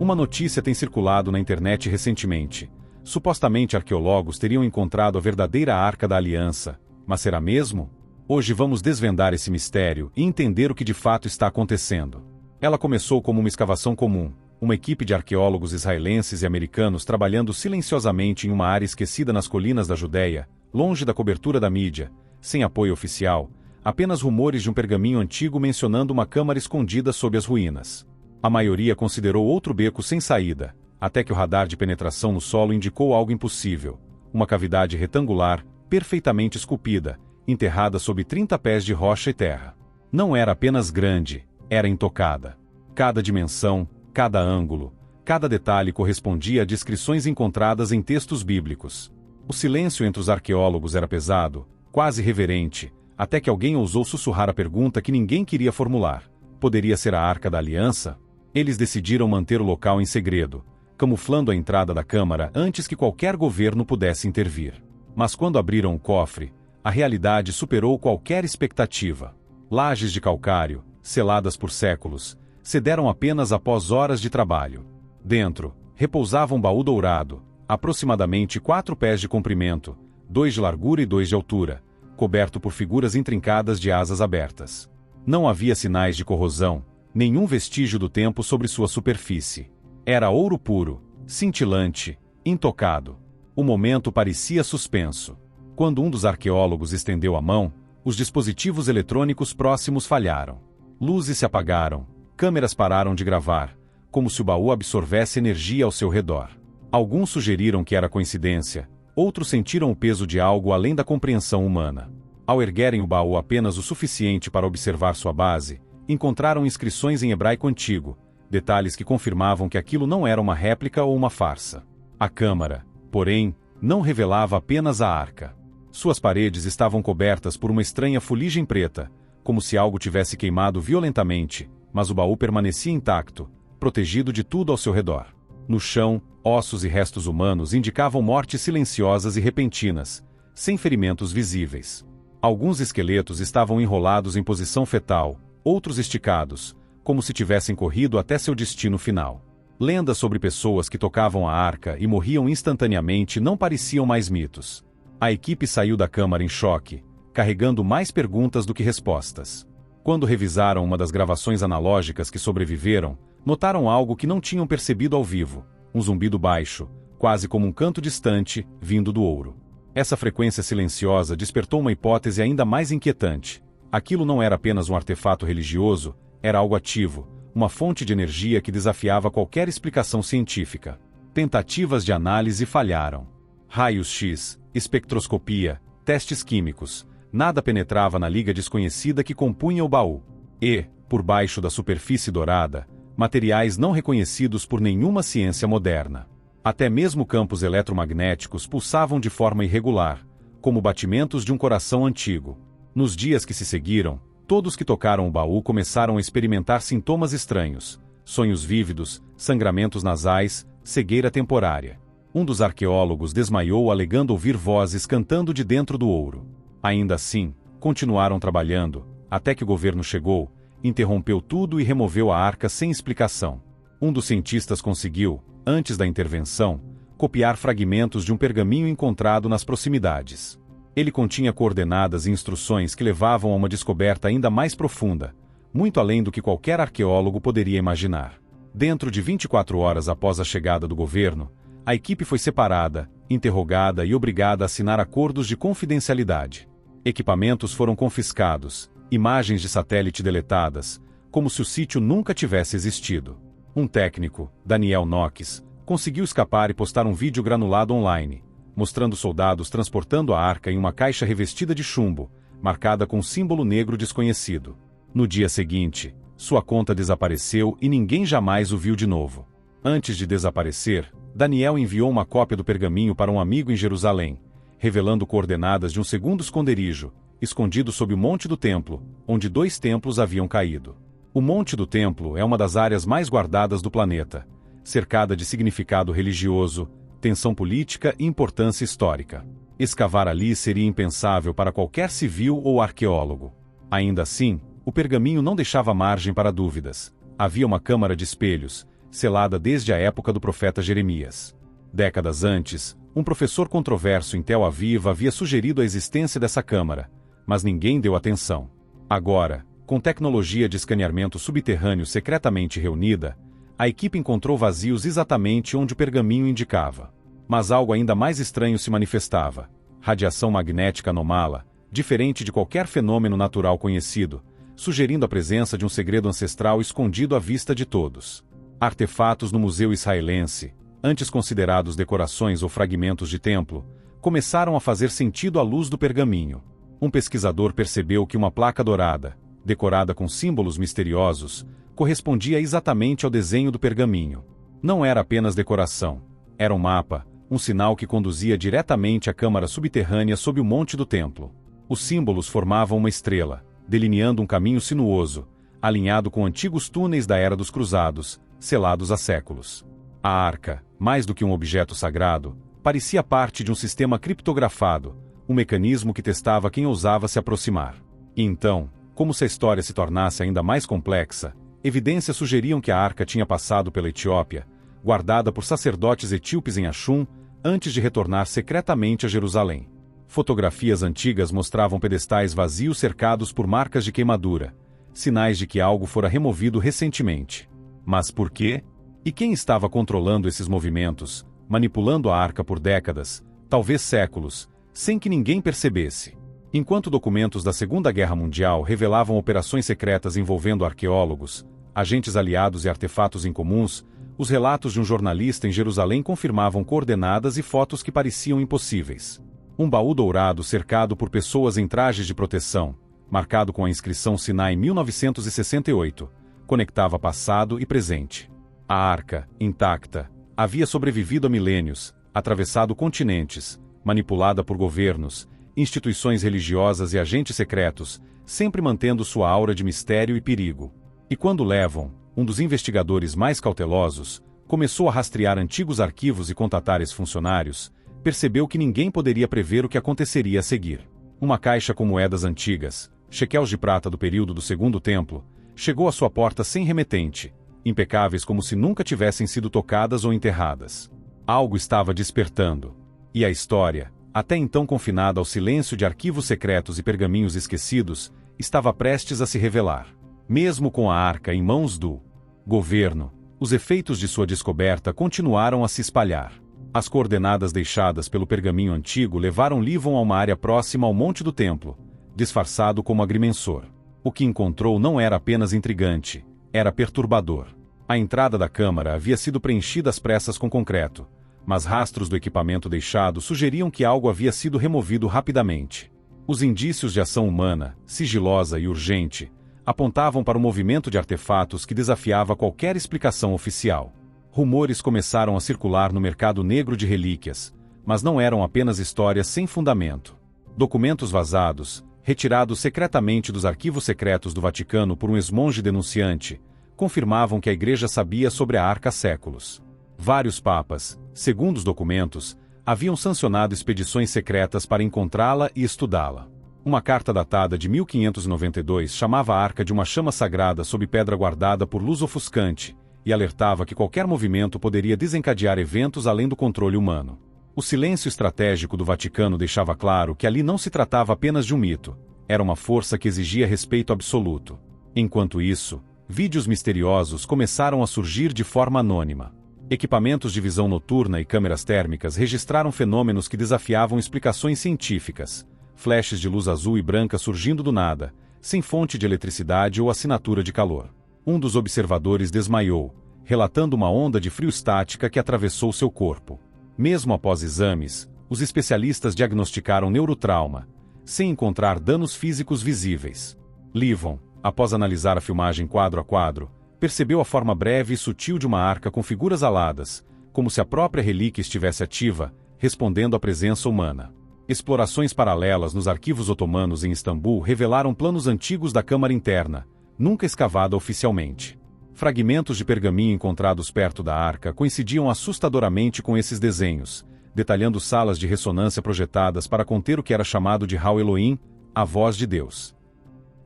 Uma notícia tem circulado na internet recentemente. Supostamente arqueólogos teriam encontrado a verdadeira Arca da Aliança. Mas será mesmo? Hoje vamos desvendar esse mistério e entender o que de fato está acontecendo. Ela começou como uma escavação comum, uma equipe de arqueólogos israelenses e americanos trabalhando silenciosamente em uma área esquecida nas colinas da Judéia, longe da cobertura da mídia, sem apoio oficial, apenas rumores de um pergaminho antigo mencionando uma câmara escondida sob as ruínas. A maioria considerou outro beco sem saída, até que o radar de penetração no solo indicou algo impossível, uma cavidade retangular, perfeitamente esculpida, enterrada sob 30 pés de rocha e terra. Não era apenas grande, era intocada. Cada dimensão, cada ângulo, cada detalhe correspondia a descrições encontradas em textos bíblicos. O silêncio entre os arqueólogos era pesado, quase reverente, até que alguém ousou sussurrar a pergunta que ninguém queria formular. Poderia ser a Arca da Aliança? Eles decidiram manter o local em segredo, camuflando a entrada da câmara antes que qualquer governo pudesse intervir. Mas quando abriram o cofre, a realidade superou qualquer expectativa. Lajes de calcário, seladas por séculos, cederam apenas após horas de trabalho. Dentro, repousava um baú dourado, aproximadamente 4 pés de comprimento, 2 de largura e 2 de altura, coberto por figuras intrincadas de asas abertas. Não havia sinais de corrosão, nenhum vestígio do tempo sobre sua superfície. Era ouro puro, cintilante, intocado. O momento parecia suspenso. Quando um dos arqueólogos estendeu a mão, os dispositivos eletrônicos próximos falharam. Luzes se apagaram, câmeras pararam de gravar, como se o baú absorvesse energia ao seu redor. Alguns sugeriram que era coincidência, outros sentiram o peso de algo além da compreensão humana. Ao erguerem o baú apenas o suficiente para observar sua base, encontraram inscrições em hebraico antigo, detalhes que confirmavam que aquilo não era uma réplica ou uma farsa. A câmara, porém, não revelava apenas a arca. Suas paredes estavam cobertas por uma estranha fuligem preta, como se algo tivesse queimado violentamente, mas o baú permanecia intacto, protegido de tudo ao seu redor. No chão, ossos e restos humanos indicavam mortes silenciosas e repentinas, sem ferimentos visíveis. Alguns esqueletos estavam enrolados em posição fetal, outros esticados, como se tivessem corrido até seu destino final. Lendas sobre pessoas que tocavam a arca e morriam instantaneamente não pareciam mais mitos. A equipe saiu da câmara em choque, carregando mais perguntas do que respostas. Quando revisaram uma das gravações analógicas que sobreviveram, notaram algo que não tinham percebido ao vivo: um zumbido baixo, quase como um canto distante, vindo do ouro. Essa frequência silenciosa despertou uma hipótese ainda mais inquietante. Aquilo não era apenas um artefato religioso, era algo ativo, uma fonte de energia que desafiava qualquer explicação científica. Tentativas de análise falharam. Raios-X, espectroscopia, testes químicos, nada penetrava na liga desconhecida que compunha o baú. E, por baixo da superfície dourada, materiais não reconhecidos por nenhuma ciência moderna. Até mesmo campos eletromagnéticos pulsavam de forma irregular, como batimentos de um coração antigo. Nos dias que se seguiram, todos que tocaram o baú começaram a experimentar sintomas estranhos: sonhos vívidos, sangramentos nasais, cegueira temporária. Um dos arqueólogos desmaiou alegando ouvir vozes cantando de dentro do ouro. Ainda assim, continuaram trabalhando, até que o governo chegou, interrompeu tudo e removeu a arca sem explicação. Um dos cientistas conseguiu, antes da intervenção, copiar fragmentos de um pergaminho encontrado nas proximidades. Ele continha coordenadas e instruções que levavam a uma descoberta ainda mais profunda, muito além do que qualquer arqueólogo poderia imaginar. Dentro de 24 horas após a chegada do governo, a equipe foi separada, interrogada e obrigada a assinar acordos de confidencialidade. Equipamentos foram confiscados, imagens de satélite deletadas, como se o sítio nunca tivesse existido. Um técnico, Daniel Knox, conseguiu escapar e postar um vídeo granulado online, mostrando soldados transportando a arca em uma caixa revestida de chumbo, marcada com um símbolo negro desconhecido. No dia seguinte, sua conta desapareceu e ninguém jamais o viu de novo. Antes de desaparecer, Daniel enviou uma cópia do pergaminho para um amigo em Jerusalém, revelando coordenadas de um segundo esconderijo, escondido sob o Monte do Templo, onde 2 templos haviam caído. O Monte do Templo é uma das áreas mais guardadas do planeta, cercada de significado religioso, tensão política e importância histórica. Escavar ali seria impensável para qualquer civil ou arqueólogo. Ainda assim, o pergaminho não deixava margem para dúvidas. Havia uma câmara de espelhos, selada desde a época do profeta Jeremias. Décadas antes, um professor controverso em Tel Aviv havia sugerido a existência dessa câmara, mas ninguém deu atenção. Agora, com tecnologia de escaneamento subterrâneo secretamente reunida, a equipe encontrou vazios exatamente onde o pergaminho indicava. Mas algo ainda mais estranho se manifestava: radiação magnética anômala, diferente de qualquer fenômeno natural conhecido, sugerindo a presença de um segredo ancestral escondido à vista de todos. Artefatos no Museu Israelense, antes considerados decorações ou fragmentos de templo, começaram a fazer sentido à luz do pergaminho. Um pesquisador percebeu que uma placa dourada, decorada com símbolos misteriosos, correspondia exatamente ao desenho do pergaminho. Não era apenas decoração, era um mapa, um sinal que conduzia diretamente à câmara subterrânea sob o monte do templo. Os símbolos formavam uma estrela, delineando um caminho sinuoso, alinhado com antigos túneis da Era dos Cruzados, selados há séculos. A arca, mais do que um objeto sagrado, parecia parte de um sistema criptografado, um mecanismo que testava quem ousava se aproximar. E então, como se a história se tornasse ainda mais complexa, evidências sugeriam que a arca tinha passado pela Etiópia, guardada por sacerdotes etíopes em Axum, antes de retornar secretamente a Jerusalém. Fotografias antigas mostravam pedestais vazios cercados por marcas de queimadura, sinais de que algo fora removido recentemente. Mas por quê? E quem estava controlando esses movimentos, manipulando a arca por décadas, talvez séculos, sem que ninguém percebesse? Enquanto documentos da Segunda Guerra Mundial revelavam operações secretas envolvendo arqueólogos, agentes aliados e artefatos incomuns, os relatos de um jornalista em Jerusalém confirmavam coordenadas e fotos que pareciam impossíveis. Um baú dourado cercado por pessoas em trajes de proteção, marcado com a inscrição Sinai 1968, conectava passado e presente. A arca, intacta, havia sobrevivido a milênios, atravessado continentes, manipulada por governos, instituições religiosas e agentes secretos, sempre mantendo sua aura de mistério e perigo. E quando Levon, um dos investigadores mais cautelosos, começou a rastrear antigos arquivos e contatar ex-funcionários, percebeu que ninguém poderia prever o que aconteceria a seguir. Uma caixa com moedas antigas, shequels de prata do período do Segundo Templo, chegou à sua porta sem remetente, impecáveis como se nunca tivessem sido tocadas ou enterradas. Algo estava despertando. E a história, até então confinada ao silêncio de arquivos secretos e pergaminhos esquecidos, estava prestes a se revelar. Mesmo com a arca em mãos do governo, os efeitos de sua descoberta continuaram a se espalhar. As coordenadas deixadas pelo pergaminho antigo levaram Levon a uma área próxima ao Monte do Templo, disfarçado como agrimensor. O que encontrou não era apenas intrigante, era perturbador. A entrada da câmara havia sido preenchida às pressas com concreto, mas rastros do equipamento deixado sugeriam que algo havia sido removido rapidamente. Os indícios de ação humana, sigilosa e urgente, apontavam para o movimento de artefatos que desafiava qualquer explicação oficial. Rumores começaram a circular no mercado negro de relíquias, mas não eram apenas histórias sem fundamento. Documentos vazados, retirados secretamente dos arquivos secretos do Vaticano por um ex-monge denunciante, confirmavam que a Igreja sabia sobre a arca há séculos. Vários papas, segundo os documentos, haviam sancionado expedições secretas para encontrá-la e estudá-la. Uma carta datada de 1592 chamava a arca de uma chama sagrada sob pedra guardada por luz ofuscante, e alertava que qualquer movimento poderia desencadear eventos além do controle humano. O silêncio estratégico do Vaticano deixava claro que ali não se tratava apenas de um mito, era uma força que exigia respeito absoluto. Enquanto isso, vídeos misteriosos começaram a surgir de forma anônima. Equipamentos de visão noturna e câmeras térmicas registraram fenômenos que desafiavam explicações científicas, flashes de luz azul e branca surgindo do nada, sem fonte de eletricidade ou assinatura de calor. Um dos observadores desmaiou, relatando uma onda de frio estática que atravessou seu corpo. Mesmo após exames, os especialistas diagnosticaram neurotrauma, sem encontrar danos físicos visíveis. Levon, após analisar a filmagem quadro a quadro, percebeu a forma breve e sutil de uma arca com figuras aladas, como se a própria relíquia estivesse ativa, respondendo à presença humana. Explorações paralelas nos arquivos otomanos em Istambul revelaram planos antigos da câmara interna, nunca escavada oficialmente. Fragmentos de pergaminho encontrados perto da arca coincidiam assustadoramente com esses desenhos, detalhando salas de ressonância projetadas para conter o que era chamado de Hal Elohim, a voz de Deus.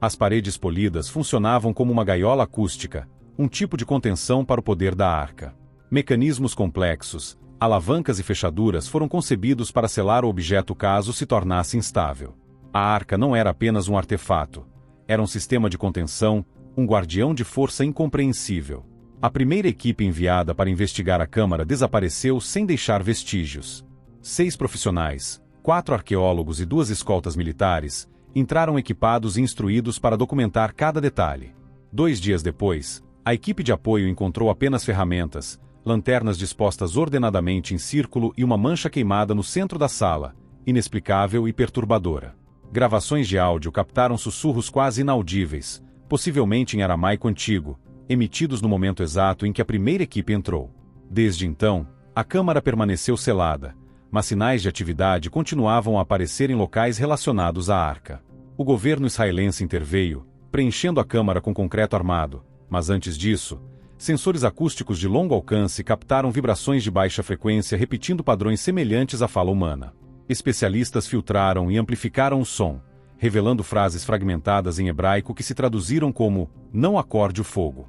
As paredes polidas funcionavam como uma gaiola acústica, um tipo de contenção para o poder da arca. Mecanismos complexos, alavancas e fechaduras foram concebidos para selar o objeto caso se tornasse instável. A arca não era apenas um artefato, era um sistema de contenção, um guardião de força incompreensível. A primeira equipe enviada para investigar a câmara desapareceu sem deixar vestígios. 6 profissionais, 4 arqueólogos e 2 escoltas militares, entraram equipados e instruídos para documentar cada detalhe. 2 dias depois, a equipe de apoio encontrou apenas ferramentas, lanternas dispostas ordenadamente em círculo e uma mancha queimada no centro da sala, inexplicável e perturbadora. Gravações de áudio captaram sussurros quase inaudíveis, possivelmente em aramaico antigo, emitidos no momento exato em que a primeira equipe entrou. Desde então, a câmara permaneceu selada, mas sinais de atividade continuavam a aparecer em locais relacionados à arca. O governo israelense interveio, preenchendo a câmara com concreto armado, mas antes disso, sensores acústicos de longo alcance captaram vibrações de baixa frequência repetindo padrões semelhantes à fala humana. Especialistas filtraram e amplificaram o som, revelando frases fragmentadas em hebraico que se traduziram como "não acorde o fogo".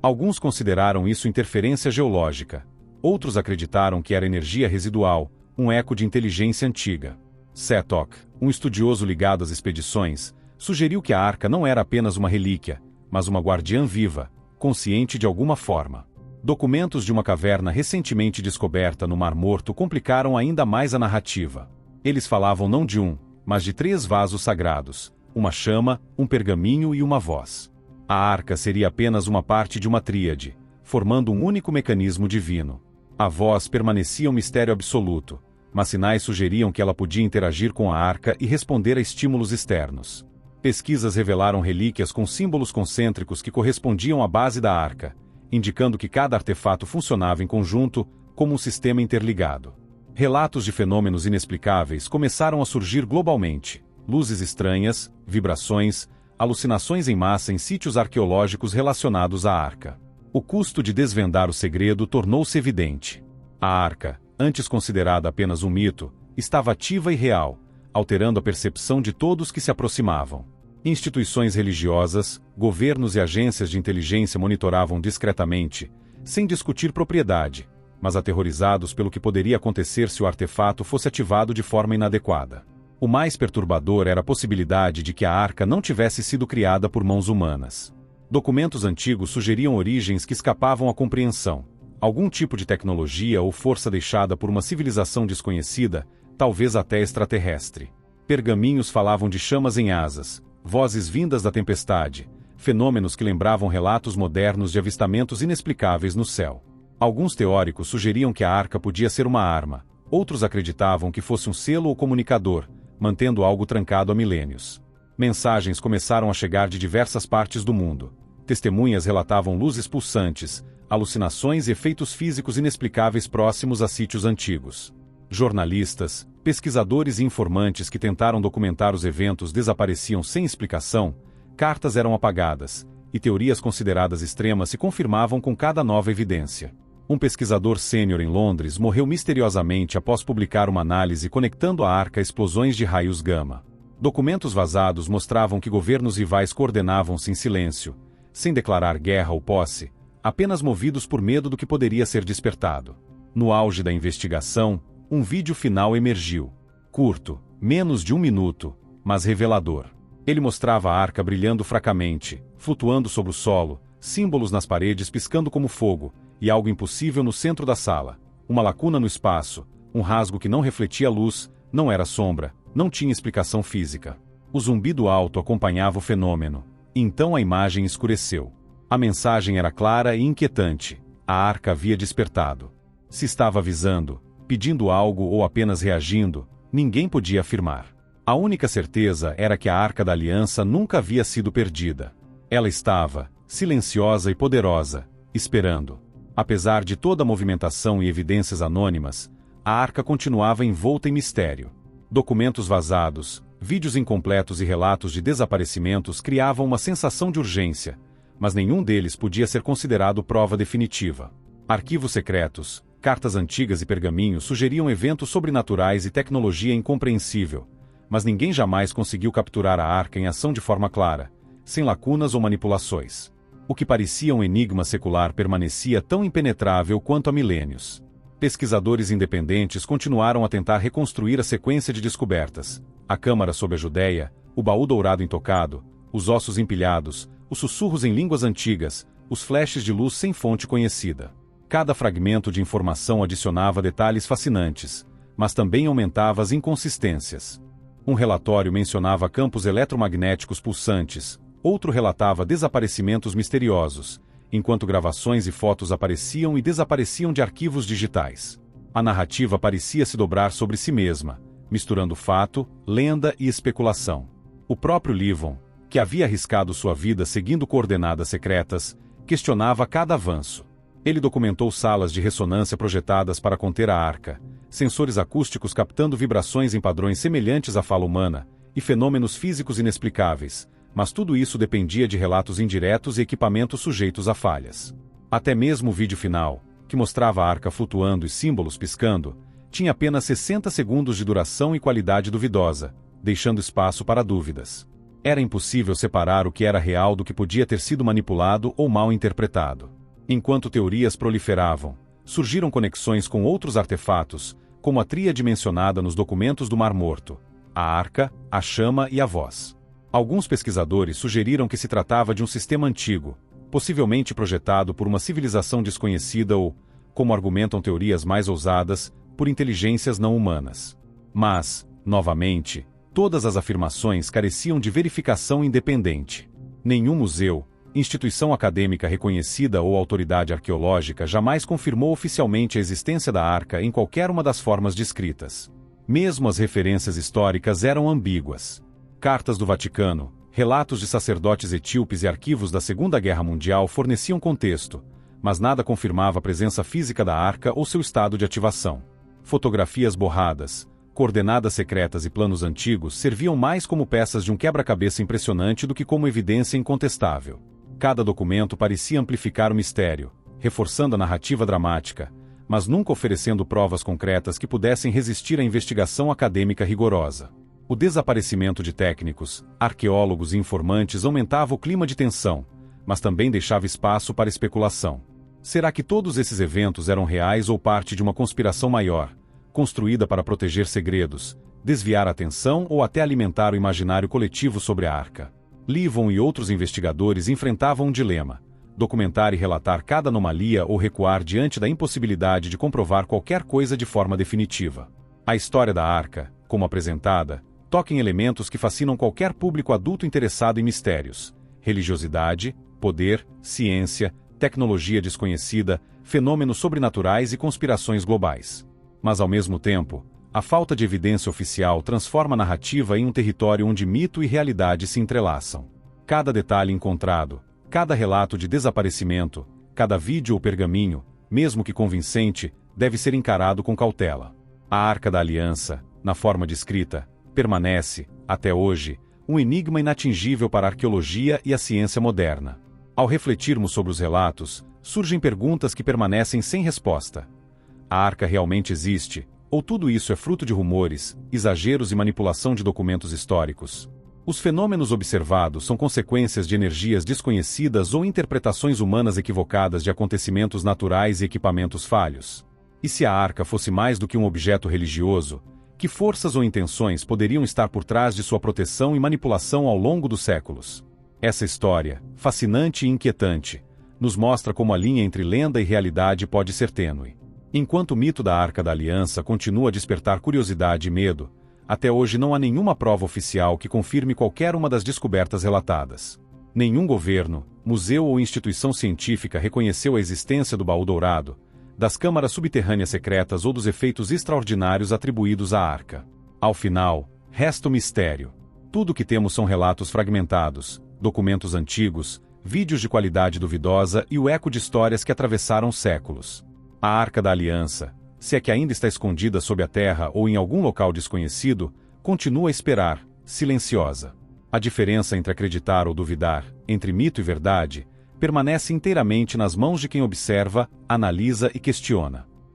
Alguns consideraram isso interferência geológica. Outros acreditaram que era energia residual, um eco de inteligência antiga. Setok, um estudioso ligado às expedições, sugeriu que a arca não era apenas uma relíquia, mas uma guardiã viva, consciente de alguma forma. Documentos de uma caverna recentemente descoberta no Mar Morto complicaram ainda mais a narrativa. Eles falavam não de um, mas de 3 vasos sagrados, uma chama, um pergaminho e uma voz. A arca seria apenas uma parte de uma tríade, formando um único mecanismo divino. A voz permanecia um mistério absoluto, mas sinais sugeriam que ela podia interagir com a arca e responder a estímulos externos. Pesquisas revelaram relíquias com símbolos concêntricos que correspondiam à base da arca, indicando que cada artefato funcionava em conjunto, como um sistema interligado. Relatos de fenômenos inexplicáveis começaram a surgir globalmente: luzes estranhas, vibrações, alucinações em massa em sítios arqueológicos relacionados à arca. O custo de desvendar o segredo tornou-se evidente. A arca, antes considerada apenas um mito, estava ativa e real, alterando a percepção de todos que se aproximavam. Instituições religiosas, governos e agências de inteligência monitoravam discretamente, sem discutir propriedade, mas aterrorizados pelo que poderia acontecer se o artefato fosse ativado de forma inadequada. O mais perturbador era a possibilidade de que a arca não tivesse sido criada por mãos humanas. Documentos antigos sugeriam origens que escapavam à compreensão. Algum tipo de tecnologia ou força deixada por uma civilização desconhecida, talvez até extraterrestre. Pergaminhos falavam de chamas em asas, vozes vindas da tempestade, fenômenos que lembravam relatos modernos de avistamentos inexplicáveis no céu. Alguns teóricos sugeriam que a arca podia ser uma arma, outros acreditavam que fosse um selo ou comunicador, mantendo algo trancado há milênios. Mensagens começaram a chegar de diversas partes do mundo. Testemunhas relatavam luzes pulsantes, alucinações e efeitos físicos inexplicáveis próximos a sítios antigos. Jornalistas, pesquisadores e informantes que tentaram documentar os eventos desapareciam sem explicação, cartas eram apagadas, e teorias consideradas extremas se confirmavam com cada nova evidência. Um pesquisador sênior em Londres morreu misteriosamente após publicar uma análise conectando a arca a explosões de raios gama. Documentos vazados mostravam que governos rivais coordenavam-se em silêncio, sem declarar guerra ou posse, apenas movidos por medo do que poderia ser despertado. No auge da investigação, um vídeo final emergiu. Curto, menos de 1 minuto, mas revelador. Ele mostrava a arca brilhando fracamente, flutuando sobre o solo, símbolos nas paredes piscando como fogo, e algo impossível no centro da sala. Uma lacuna no espaço, um rasgo que não refletia luz, não era sombra, não tinha explicação física. O zumbido alto acompanhava o fenômeno. Então a imagem escureceu. A mensagem era clara e inquietante. A arca havia despertado. Se estava avisando, pedindo algo ou apenas reagindo, ninguém podia afirmar. A única certeza era que a Arca da Aliança nunca havia sido perdida. Ela estava, silenciosa e poderosa, esperando. Apesar de toda a movimentação e evidências anônimas, a arca continuava envolta em mistério. Documentos vazados, vídeos incompletos e relatos de desaparecimentos criavam uma sensação de urgência, mas nenhum deles podia ser considerado prova definitiva. Arquivos secretos, cartas antigas e pergaminhos sugeriam eventos sobrenaturais e tecnologia incompreensível, mas ninguém jamais conseguiu capturar a arca em ação de forma clara, sem lacunas ou manipulações. O que parecia um enigma secular permanecia tão impenetrável quanto há milênios. Pesquisadores independentes continuaram a tentar reconstruir a sequência de descobertas: a câmara sob a Judéia, o baú dourado intocado, os ossos empilhados, os sussurros em línguas antigas, os flashes de luz sem fonte conhecida. Cada fragmento de informação adicionava detalhes fascinantes, mas também aumentava as inconsistências. Um relatório mencionava campos eletromagnéticos pulsantes, outro relatava desaparecimentos misteriosos, enquanto gravações e fotos apareciam e desapareciam de arquivos digitais. A narrativa parecia se dobrar sobre si mesma, misturando fato, lenda e especulação. O próprio Livon, que havia arriscado sua vida seguindo coordenadas secretas, questionava cada avanço. Ele documentou salas de ressonância projetadas para conter a arca, sensores acústicos captando vibrações em padrões semelhantes à fala humana, e fenômenos físicos inexplicáveis, mas tudo isso dependia de relatos indiretos e equipamentos sujeitos a falhas. Até mesmo o vídeo final, que mostrava a arca flutuando e símbolos piscando, tinha apenas 60 segundos de duração e qualidade duvidosa, deixando espaço para dúvidas. Era impossível separar o que era real do que podia ter sido manipulado ou mal interpretado. Enquanto teorias proliferavam, surgiram conexões com outros artefatos, como a tríade mencionada nos documentos do Mar Morto: a arca, a chama e a voz. Alguns pesquisadores sugeriram que se tratava de um sistema antigo, possivelmente projetado por uma civilização desconhecida ou, como argumentam teorias mais ousadas, por inteligências não humanas. Mas, novamente, todas as afirmações careciam de verificação independente. Nenhum museu, instituição acadêmica reconhecida ou autoridade arqueológica jamais confirmou oficialmente a existência da arca em qualquer uma das formas descritas. Mesmo as referências históricas eram ambíguas. Cartas do Vaticano, relatos de sacerdotes etíopes e arquivos da Segunda Guerra Mundial forneciam contexto, mas nada confirmava a presença física da arca ou seu estado de ativação. Fotografias borradas, coordenadas secretas e planos antigos serviam mais como peças de um quebra-cabeça impressionante do que como evidência incontestável. Cada documento parecia amplificar o mistério, reforçando a narrativa dramática, mas nunca oferecendo provas concretas que pudessem resistir à investigação acadêmica rigorosa. O desaparecimento de técnicos, arqueólogos e informantes aumentava o clima de tensão, mas também deixava espaço para especulação. Será que todos esses eventos eram reais ou parte de uma conspiração maior, construída para proteger segredos, desviar a atenção ou até alimentar o imaginário coletivo sobre a arca? Livon e outros investigadores enfrentavam um dilema: documentar e relatar cada anomalia ou recuar diante da impossibilidade de comprovar qualquer coisa de forma definitiva. A história da arca, como apresentada, toca em elementos que fascinam qualquer público adulto interessado em mistérios: religiosidade, poder, ciência, tecnologia desconhecida, fenômenos sobrenaturais e conspirações globais. Mas ao mesmo tempo, a falta de evidência oficial transforma a narrativa em um território onde mito e realidade se entrelaçam. Cada detalhe encontrado, cada relato de desaparecimento, cada vídeo ou pergaminho, mesmo que convincente, deve ser encarado com cautela. A Arca da Aliança, na forma descrita, permanece, até hoje, um enigma inatingível para a arqueologia e a ciência moderna. Ao refletirmos sobre os relatos, surgem perguntas que permanecem sem resposta. A arca realmente existe, ou tudo isso é fruto de rumores, exageros e manipulação de documentos históricos? Os fenômenos observados são consequências de energias desconhecidas ou interpretações humanas equivocadas de acontecimentos naturais e equipamentos falhos? E se a arca fosse mais do que um objeto religioso, que forças ou intenções poderiam estar por trás de sua proteção e manipulação ao longo dos séculos? Essa história, fascinante e inquietante, nos mostra como a linha entre lenda e realidade pode ser tênue. Enquanto o mito da Arca da Aliança continua a despertar curiosidade e medo, até hoje não há nenhuma prova oficial que confirme qualquer uma das descobertas relatadas. Nenhum governo, museu ou instituição científica reconheceu a existência do baú dourado, das câmaras subterrâneas secretas ou dos efeitos extraordinários atribuídos à arca. Ao final, resta o mistério. Tudo o que temos são relatos fragmentados, documentos antigos, vídeos de qualidade duvidosa e o eco de histórias que atravessaram séculos. A Arca da Aliança, se é que ainda está escondida sob a terra ou em algum local desconhecido, continua a esperar, silenciosa. A diferença entre acreditar ou duvidar, entre mito e verdade, permanece inteiramente nas mãos de quem observa, analisa e questiona.